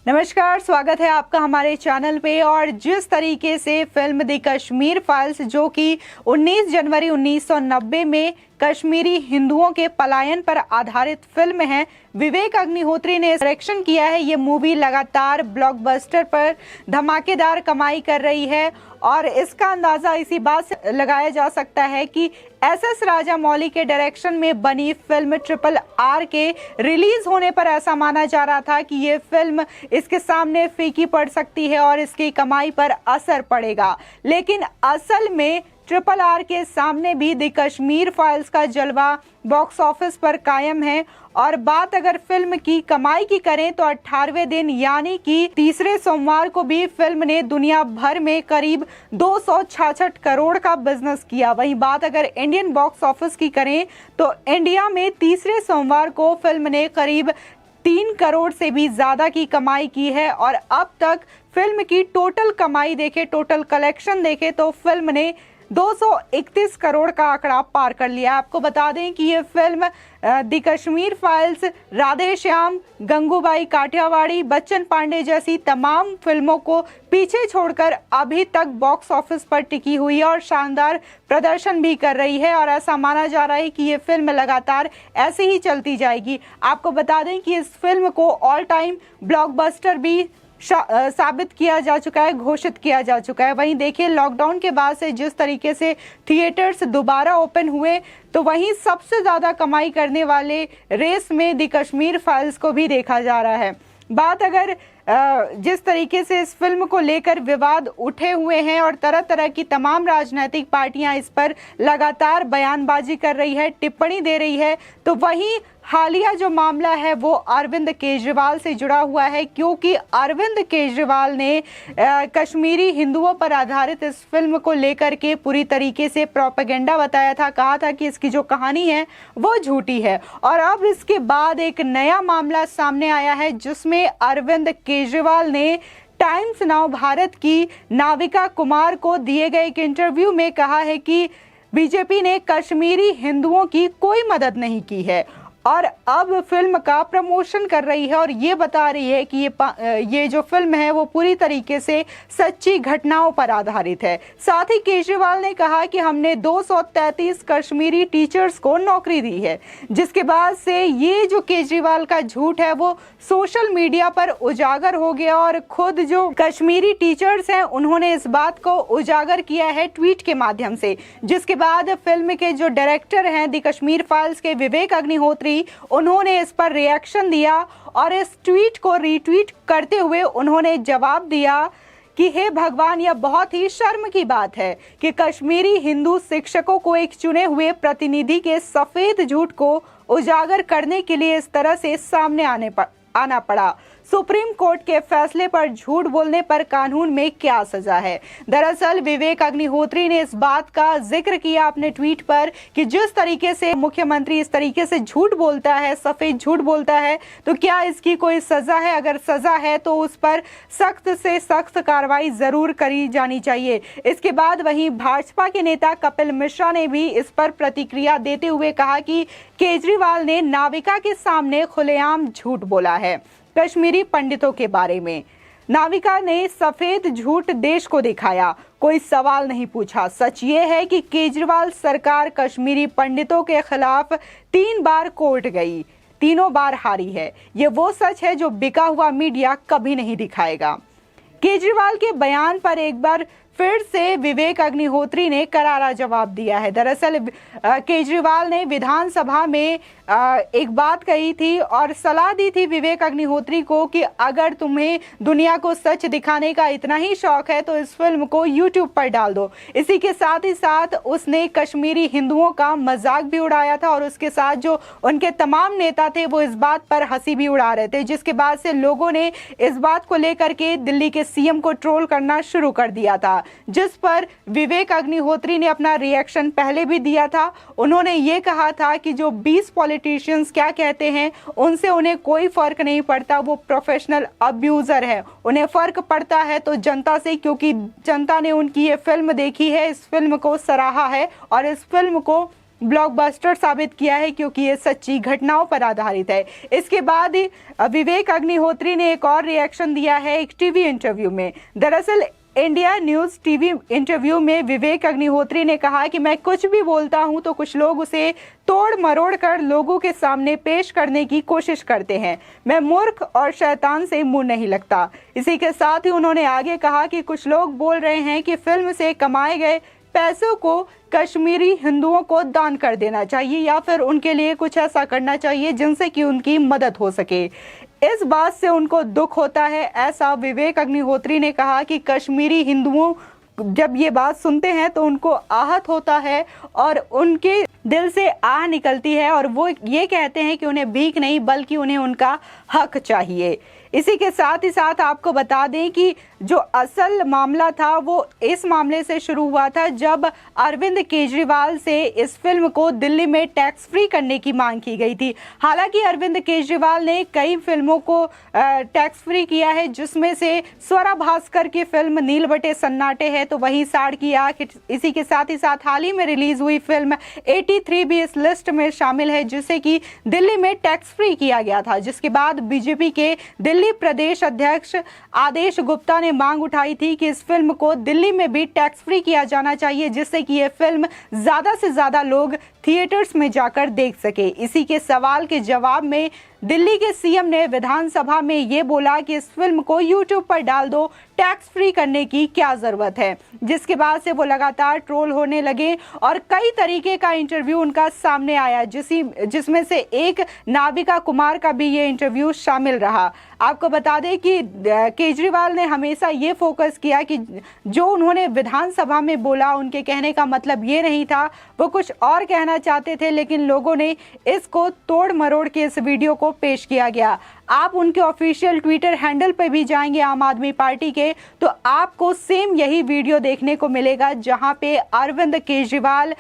नमस्कार, स्वागत है आपका हमारे चैनल पे। और जिस तरीके से फिल्म द कश्मीर फाइल्स जो कि 19 जनवरी 1990 में कश्मीरी हिंदुओं के पलायन पर आधारित फिल्म है, विवेक अग्निहोत्री ने डायरेक्शन किया है। ये मूवी लगातार ब्लॉकबस्टर पर धमाकेदार कमाई कर रही है और इसका अंदाजा इसी बात से लगाया जा सकता है कि एस राजामौली के डायरेक्शन में बनी फिल्म RRR के रिलीज होने पर ऐसा माना जा रहा था कि ये फिल्म इसके सामने फीकी पड़ सकती है और इसकी कमाई पर असर पड़ेगा, लेकिन असल में RRR के सामने भी द कश्मीर फाइल्स का जलवा बॉक्स ऑफिस पर कायम है। और बात अगर फिल्म की कमाई की करें तो 18वें दिन यानी कि तीसरे सोमवार को भी फिल्म ने दुनिया भर में करीब 266 करोड़ का बिजनेस किया। वहीं बात अगर इंडियन बॉक्स ऑफिस की करें तो इंडिया में तीसरे सोमवार को फिल्म ने करीब 3 करोड़ से भी ज्यादा की कमाई की है। और अब तक फिल्म की टोटल कमाई देखे, टोटल कलेक्शन देखे तो फिल्म ने 231 करोड़ का आंकड़ा पार कर लिया। आपको बता दें कि ये film the Kashmir files, Radhe Shyam, Gangubai Kathiawadi, Bachchan Pandey जैसी तमाम फिल्मों को पीछे छोड़कर अभी तक बॉक्स ऑफिस पर टिकी हुई है और शानदार प्रदर्शन भी कर रही है। और ऐसा माना जा रहा है कि ये फिल्म लगातार ऐसे ही चलती जाएगी। आपको बता दें कि इस फिल्म को ऑल टाइम ब्लॉकबस्टर भी साबित किया जा चुका है, घोषित किया जा चुका है। वहीं देखिए, लॉकडाउन के बाद से जिस तरीके से थिएटर्स दोबारा ओपन हुए तो वहीं सबसे ज्यादा कमाई करने वाले रेस में द कश्मीर फाइल्स को भी देखा जा रहा है। बात अगर जिस तरीके से इस फिल्म को लेकर विवाद उठे हुए हैं और तरह तरह की तमाम राजनीतिक पार्टियां इस पर लगातार बयानबाजी कर रही है, टिप्पणी दे रही है, तो वहीं हालिया जो मामला है वो अरविंद केजरीवाल से जुड़ा हुआ है, क्योंकि अरविंद केजरीवाल ने कश्मीरी हिंदुओं पर आधारित इस फिल्म को लेकर के पूरी तरीके से प्रोपेगेंडा बताया था, कहा था कि इसकी जो कहानी है वो झूठी है। और अब इसके बाद एक नया मामला सामने आया है जिसमें अरविंद केजरीवाल ने टाइम्स नाउ भारत की नाविका कुमार को दिए गए एक इंटरव्यू में कहा है कि बीजेपी ने कश्मीरी हिंदुओं की कोई मदद नहीं की है और अब फिल्म का प्रमोशन कर रही है और ये बता रही है कि ये जो फिल्म है वो पूरी तरीके से सच्ची घटनाओं पर आधारित है। साथ ही केजरीवाल ने कहा कि हमने 233 कश्मीरी टीचर्स को नौकरी दी है, जिसके बाद से ये जो केजरीवाल का झूठ है वो सोशल मीडिया पर उजागर हो गया और खुद जो कश्मीरी टीचर्स हैं उन्होंने इस बात को उजागर किया है ट्वीट के माध्यम से, जिसके बाद फिल्म के जो डायरेक्टर हैं द कश्मीर फाइल्स के विवेक अग्निहोत्री, उन्होंने इस पर रिएक्शन दिया और इस ट्वीट को रीट्वीट करते हुए उन्होंने जवाब दिया कि हे भगवान, यह बहुत ही शर्म की बात है कि कश्मीरी हिंदू शिक्षकों को एक चुने हुए प्रतिनिधि के सफेद झूठ को उजागर करने के लिए इस तरह से सामने आना पड़ा। सुप्रीम कोर्ट के फैसले पर झूठ बोलने पर कानून में क्या सजा है? दरअसल विवेक अग्निहोत्री ने इस बात का जिक्र किया अपने ट्वीट पर कि जिस तरीके से मुख्यमंत्री इस तरीके से झूठ बोलता है, सफेद झूठ बोलता है, तो क्या इसकी कोई सजा है? अगर सजा है तो उस पर सख्त से सख्त कार्रवाई जरूर करी जानी चाहिए। इसके बाद वहीं भाजपा के नेता कपिल मिश्रा ने भी इस पर प्रतिक्रिया देते हुए कहा कि केजरीवाल ने नाविका के सामने खुलेआम झूठ बोला है कश्मीरी पंडितों के बारे में। नाविका ने सफेद झूठ देश को दिखाया, कोई सवाल नहीं पूछा। सच ये है कि केजरीवाल सरकार कश्मीरी पंडितों के खिलाफ 3 बार कोर्ट गई, तीनों बार हारी है। ये वो सच है जो बिका हुआ मीडिया कभी नहीं दिखाएगा। केजरीवाल के बयान पर एक बार फिर से विवेक अग्निहोत्री ने करारा जवाब दिया है। दरअसल केजरीवाल ने विधानसभा में एक बात कही थी और सलाह दी थी विवेक अग्निहोत्री को कि अगर तुम्हें दुनिया को सच दिखाने का इतना ही शौक है तो इस फिल्म को YouTube पर डाल दो। इसी के साथ ही साथ उसने कश्मीरी हिंदुओं का मजाक भी उड़ाया था और उसके साथ जो उनके तमाम नेता थे वो इस बात पर हंसी भी उड़ा रहे थे, जिसके बाद से लोगों ने इस बात को लेकर के दिल्ली के CM को ट्रोल करना शुरू कर दिया था, जिस पर विवेक अग्निहोत्री ने अपना रिएक्शन पहले भी दिया था। उन्होंने ये कहा था कि जो 20 पॉलिटिशियंस क्या कहते हैं उनसे उन्हें कोई फर्क नहीं पड़ता, वो प्रोफेशनल अब्यूजर है। उन्हें फर्क पड़ता है तो जनता से, क्योंकि जनता ने उनकी ये फिल्म देखी है, इस फिल्म को सराहा है और इस फिल्म को ब्लॉकबस्टर साबित किया है, क्योंकि ये सच्ची घटनाओं पर आधारित है। इसके बाद ही विवेक अग्निहोत्री ने एक और रिएक्शन दिया है एक टीवी इंटरव्यू में। दरअसल इंडिया न्यूज़ टीवी इंटरव्यू में विवेक अग्निहोत्री ने कहा कि मैं कुछ भी बोलता हूं तो कुछ लोग उसे तोड़ मरोड़ कर लोगों के सामने पेश करने की कोशिश करते हैं। मैं मूर्ख और शैतान से मुंह नहीं लगता। इसी के साथ ही उन्होंने आगे कहा कि कुछ लोग बोल रहे हैं कि फिल्म से कमाए गए पैसों को कश्मीरी हिंदुओं को दान कर देना चाहिए या फिर उनके लिए कुछ ऐसा करना चाहिए जिनसे कि उनकी मदद हो सके। इस बात से उनको दुख होता है, ऐसा विवेक अग्निहोत्री ने कहा कि कश्मीरी हिंदुओं जब ये बात सुनते हैं तो उनको आहत होता है और उनके दिल से आह निकलती है और वो ये कहते हैं कि उन्हें भीख नहीं बल्कि उन्हें उनका हक चाहिए। इसी के साथ ही साथ आपको बता दें कि जो असल मामला था वो इस मामले से शुरू हुआ था जब अरविंद केजरीवाल से इस फिल्म को दिल्ली में टैक्स फ्री करने की मांग की गई थी। हालांकि अरविंद केजरीवाल ने कई फिल्मों को टैक्स फ्री किया है, जिसमें से स्वरा भास्कर की फिल्म नील बटे सन्नाटे है, तो वहीं साड़ की आंख। इसी के साथ ही साथ हाल ही में रिलीज हुई फिल्म 83 भी इस लिस्ट में शामिल है, जिसे कि दिल्ली में टैक्स फ्री किया गया था। जिसके बाद बीजेपी के दिल्ली प्रदेश अध्यक्ष आदेश गुप्ता ने मांग उठाई थी कि इस फिल्म को दिल्ली में भी टैक्स फ्री किया जाना चाहिए, जिससे कि यह फिल्म ज्यादा से ज्यादा लोग थिएटर्स में जाकर देख सके। इसी के सवाल के जवाब में दिल्ली के सीएम ने विधानसभा में ये बोला कि इस फिल्म को यूट्यूब पर डाल दो, टैक्स फ्री करने की क्या जरूरत है। जिसके बाद से वो लगातार ट्रोल होने लगे और कई तरीके का इंटरव्यू उनका सामने आया, जिसमें से एक नाविका कुमार का भी ये इंटरव्यू शामिल रहा। आपको बता दें कि केजरीवाल ने हमेशा ये फोकस किया कि जो उन्होंने विधानसभा में बोला उनके कहने का मतलब ये नहीं था, वो कुछ और कहना चाहते थे, लेकिन लोगों ने इसको तोड़ मरोड़ के इस वीडियो को पेश किया गया। आप उनके ऑफिशियल ट्विटर हैंडल पर भी जाएंगे आम आदमी पार्टी के, तो आपको सेम यही वीडियो देखने को मिलेगा जहां पे अरविंद केजरीवाल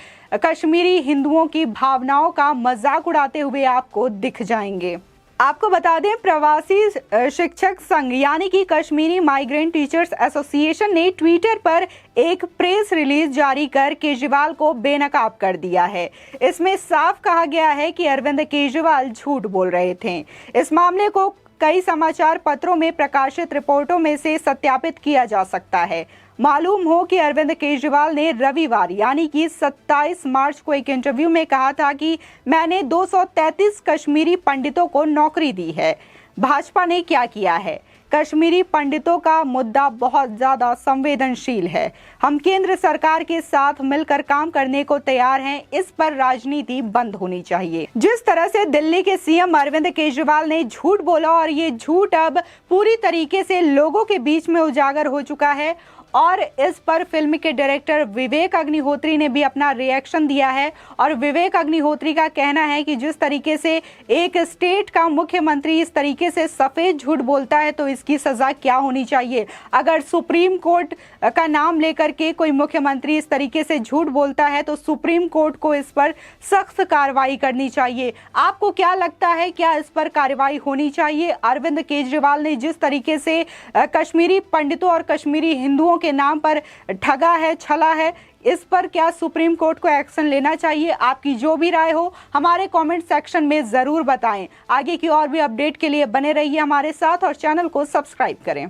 कश्मीरी हिंदुओं की भावनाओं का मजाक उड़ाते हुए आपको दिख जाएंगे। आपको बता दें, प्रवासी शिक्षक संघ यानी कि कश्मीरी माइग्रेंट टीचर्स एसोसिएशन ने ट्विटर पर एक प्रेस रिलीज जारी कर केजरीवाल को बेनकाब कर दिया है। इसमें साफ कहा गया है कि अरविंद केजरीवाल झूठ बोल रहे थे। इस मामले को कई समाचार पत्रों में प्रकाशित रिपोर्टों में से सत्यापित किया जा सकता है। मालूम हो कि अरविंद केजरीवाल ने रविवार यानी कि 27 मार्च को एक इंटरव्यू में कहा था कि मैंने 233 कश्मीरी पंडितों को नौकरी दी है। भाजपा ने क्या किया है? कश्मीरी पंडितों का मुद्दा बहुत ज्यादा संवेदनशील है। हम केंद्र सरकार के साथ मिलकर काम करने को तैयार हैं। इस पर राजनीति बंद होनी चाहिए। जिस तरह से दिल्ली के सीएम अरविंद केजरीवाल ने झूठ बोला और ये झूठ अब पूरी तरीके से लोगों के बीच में उजागर हो चुका है और इस पर फिल्म के डायरेक्टर विवेक अग्निहोत्री ने भी अपना रिएक्शन दिया है। और विवेक अग्निहोत्री का कहना है कि जिस तरीके से एक स्टेट का मुख्यमंत्री इस तरीके से सफेद झूठ बोलता है तो इसकी सजा क्या होनी चाहिए। अगर सुप्रीम कोर्ट का नाम लेकर के कोई मुख्यमंत्री इस तरीके से झूठ बोलता है तो सुप्रीम कोर्ट को इस पर सख्त कार्रवाई करनी चाहिए। आपको क्या लगता है, क्या इस पर कार्रवाई होनी चाहिए? अरविंद केजरीवाल ने जिस तरीके से कश्मीरी पंडितों और कश्मीरी हिंदुओं के नाम पर ठगा है, छला है, इस पर क्या सुप्रीम कोर्ट को एक्शन लेना चाहिए? आपकी जो भी राय हो हमारे कमेंट सेक्शन में जरूर बताएं। आगे की और भी अपडेट के लिए बने रहिए हमारे साथ और चैनल को सब्सक्राइब करें।